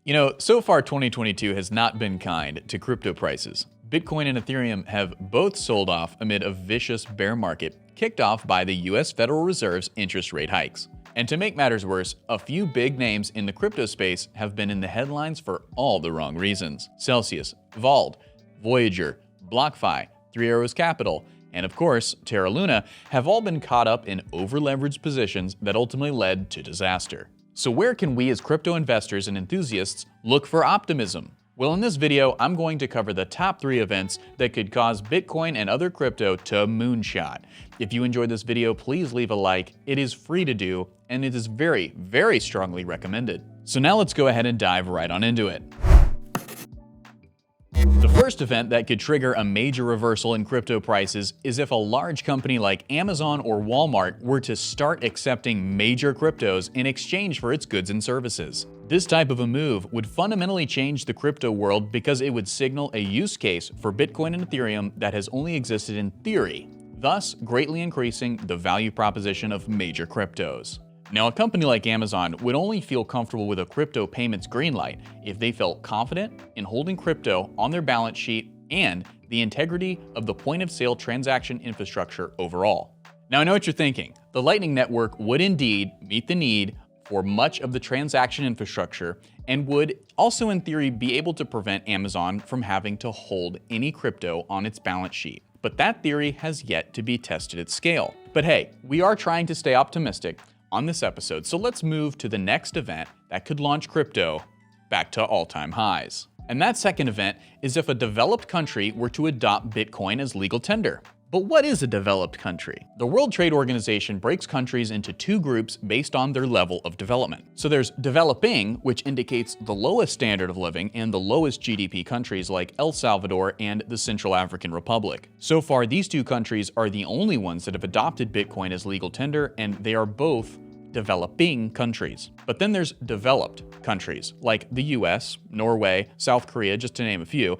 You know, so far 2022 has not been kind to crypto prices. Bitcoin and Ethereum have both sold off amid a vicious bear market kicked off by the US Federal Reserve's interest rate hikes. And to make matters worse, a few big names in the crypto space have been in the headlines for all the wrong reasons. Celsius, Vault, Voyager, BlockFi, Three Arrows Capital, and of course, Terra Luna have all been caught up in over-leveraged positions that ultimately led to disaster. So where can we as crypto investors and enthusiasts look for optimism? Well, in this video, I'm going to cover the top 3 events that could cause Bitcoin and other crypto to moonshot. If you enjoyed this video, please leave a like. It is free to do, and it is very, very strongly recommended. So now let's go ahead and dive right on into it. The first event that could trigger a major reversal in crypto prices is if a large company like Amazon or Walmart were to start accepting major cryptos in exchange for its goods and services. This type of a move would fundamentally change the crypto world because it would signal a use case for Bitcoin and Ethereum that has only existed in theory, thus greatly increasing the value proposition of major cryptos. Now, a company like Amazon would only feel comfortable with a crypto payments green light if they felt confident in holding crypto on their balance sheet and the integrity of the point-of-sale transaction infrastructure overall. Now, I know what you're thinking. The Lightning Network would indeed meet the need for much of the transaction infrastructure and would also, in theory, be able to prevent Amazon from having to hold any crypto on its balance sheet. But that theory has yet to be tested at scale. But hey, we are trying to stay optimistic on this episode, so let's move to the next event that could launch crypto back to all-time highs. And that second event is if a developed country were to adopt Bitcoin as legal tender. But what is a developed country? The World Trade Organization breaks countries into 2 groups based on their level of development. So there's developing, which indicates the lowest standard of living and the lowest GDP countries like El Salvador and the Central African Republic. So far, these 2 countries are the only ones that have adopted Bitcoin as legal tender, and they are both developing countries. But then there's developed countries like the US, Norway, South Korea, just to name a few.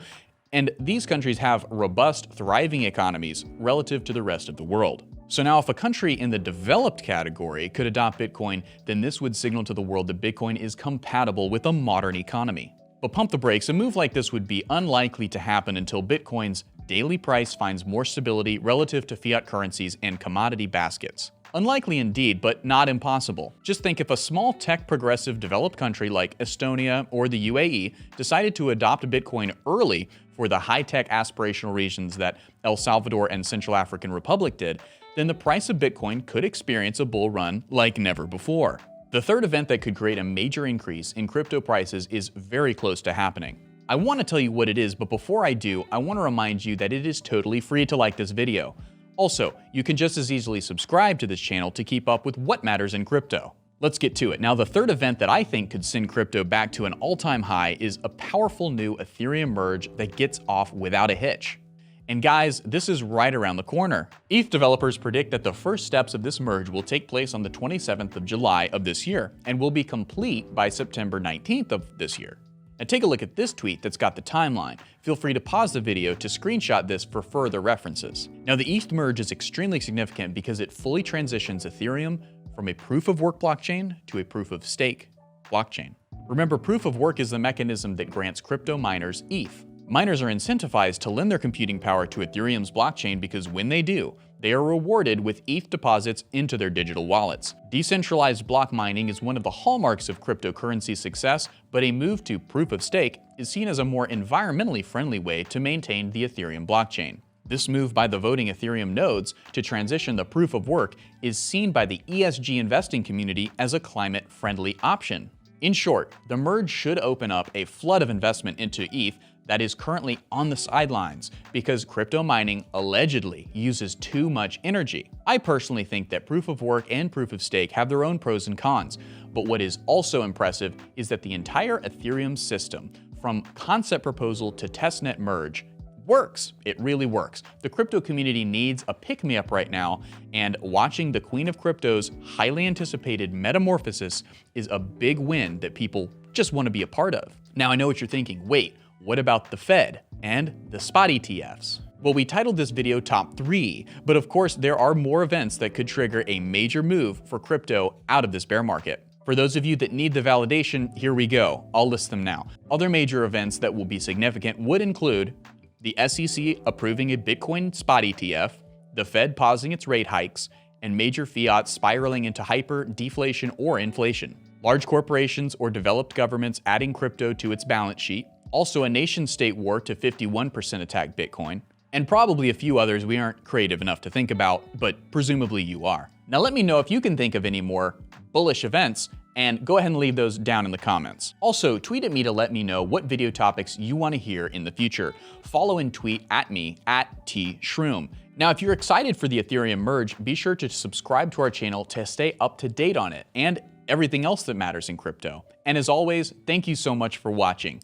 And these countries have robust, thriving economies relative to the rest of the world. So now if a country in the developed category could adopt Bitcoin, then this would signal to the world that Bitcoin is compatible with a modern economy. But pump the brakes, a move like this would be unlikely to happen until Bitcoin's daily price finds more stability relative to fiat currencies and commodity baskets. Unlikely indeed, but not impossible. Just think if a small tech progressive developed country like Estonia or the UAE decided to adopt Bitcoin early for the high-tech aspirational regions that El Salvador and Central African Republic did, then the price of Bitcoin could experience a bull run like never before. The third event that could create a major increase in crypto prices is very close to happening. I want to tell you what it is, but before I do, I want to remind you that it is totally free to like this video. Also, you can just as easily subscribe to this channel to keep up with what matters in crypto. Let's get to it. Now, the third event that I think could send crypto back to an all-time high is a powerful new Ethereum merge that gets off without a hitch. And guys, this is right around the corner. ETH developers predict that the first steps of this merge will take place on the 27th of July of this year and will be complete by September 19th of this year. Now take a look at this tweet that's got the timeline. Feel free to pause the video to screenshot this for further references. Now the ETH merge is extremely significant because it fully transitions Ethereum from a proof-of-work blockchain to a proof-of-stake blockchain. Remember, proof-of-work is the mechanism that grants crypto miners ETH. Miners are incentivized to lend their computing power to Ethereum's blockchain because when they do, they are rewarded with ETH deposits into their digital wallets. Decentralized block mining is one of the hallmarks of cryptocurrency success, but a move to proof-of-stake is seen as a more environmentally friendly way to maintain the Ethereum blockchain. This move by the voting Ethereum nodes to transition the proof-of-work is seen by the ESG investing community as a climate-friendly option. In short, the merge should open up a flood of investment into ETH that is currently on the sidelines because crypto mining allegedly uses too much energy. I personally think that proof of work and proof of stake have their own pros and cons, but what is also impressive is that the entire Ethereum system, from concept proposal to testnet merge, works. It really works. The crypto community needs a pick-me-up right now, and watching the Queen of Crypto's highly anticipated metamorphosis is a big win that people just want to be a part of. Now I know what you're thinking, wait, what about the Fed and the spot ETFs? Well, we titled this video Top 3, but of course there are more events that could trigger a major move for crypto out of this bear market. For For those of you that need the validation, here we go. I'll list them now. Other major events that will be significant would include the SEC approving a Bitcoin spot ETF, the Fed pausing its rate hikes, and major fiat spiraling into hyper, deflation, or inflation. Large corporations or developed governments adding crypto to its balance sheet. Also a nation-state war to 51% attack Bitcoin. And probably a few others we aren't creative enough to think about, but presumably you are. Now let me know if you can think of any more bullish events, and go ahead and leave those down in the comments. Also, tweet at me to let me know what video topics you want to hear in the future. Follow and tweet at me at tshroom. Now, if you're excited for the Ethereum merge, be sure to subscribe to our channel to stay up to date on it and everything else that matters in crypto. And as always, thank you so much for watching.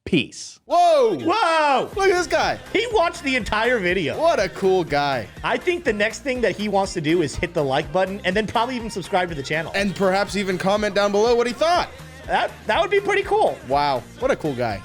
Peace. Whoa! Whoa! Look at this guy. He watched the entire video. What a cool guy. I think the next thing that he wants to do is hit the like button and then probably even subscribe to the channel. And perhaps even comment down below what he thought. That would be pretty cool. Wow, what a cool guy.